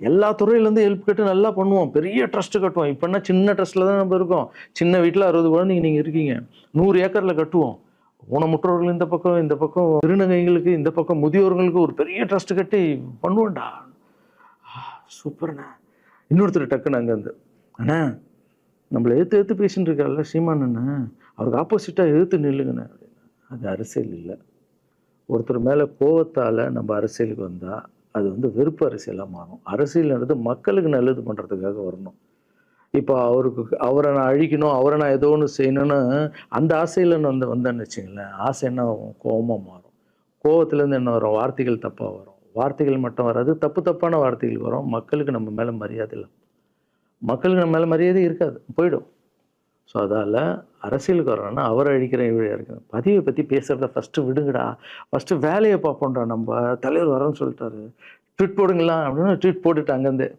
எல்லா துறையிலேருந்து ஹெல்ப் கேட்டு நல்லா பண்ணுவோம். பெரிய ட்ரஸ்ட் கட்டுவோம். இப்பன்னா சின்ன ட்ரஸ்ட்ல தான் நம்ம இருக்கோம். சின்ன வீட்ல 60 குழந்தைங்க நீங்க இருக்கீங்க. 100 ஏக்கர்ல கட்டுவோம். ஊனமுற்றோர்கள் இந்த பக்கம், இந்த பக்கம் திருநங்கைகளுக்கு, இந்த பக்கம் முதியோர்களுக்கு ஒரு பெரிய ட்ரஸ்ட் கட்டி பண்ணுவோம்டா. சூப்பர்ண்ணா. இன்னொருத்தர் டக்குன்னு அங்கேருந்து, அண்ணா நம்மள எதிர்த்து எதிர்த்து பேசிட்டு இருக்காருல்ல சீமான் அண்ணன், அவருக்கு ஆப்போசிட்டா எதிர்த்து நில்லுங்கண்ணே. அது அரசியல் இல்லை. ஒருத்தர் மேல கோவத்தால நம்ம அரசியலுக்கு வந்தா அது வந்து வெறுப்பு அரசியலா மாறும். அரசியல்ன்றது மக்களுக்கு நல்லது பண்றதுக்காக வரணும். இப்போ அவரை நான் அழிக்கணும், அவரை நான் ஏதோ ஒன்று செய்யணும்னு அந்த ஆசையில நான் வந்தேன்னு வச்சுங்களேன், ஆசை என்ன ஆகும்? கோவமா மாறும். கோவத்துலேருந்து என்ன வரும்? வார்த்தைகள் தப்பா வரும். வார்த்தைகள் மட்டும் வராது, தப்பு தப்பான வார்த்தைகள் வரும். மக்களுக்கு நம்ம மேல மரியாதை இல்லை. மக்களுக்கு நம்ம மேல மரியாதை இருக்காது, போயிடும். ஸோ அதால அரசியலுக்கு வரணும்னா அவரை அழிக்கிறேன், இவரை இருக்கிறேன். பதவியை பற்றி பேசுகிறத ஃபஸ்ட்டு விடுங்கடா. ஃபஸ்ட்டு வேலையை பார்ப்போம்டா. நம்ம தலைவர் வரோன்னு சொல்லிட்டாரு, ட்வீட் போடுங்களா அப்படின்னு ட்வீட் போட்டுட்டு அங்கேருந்து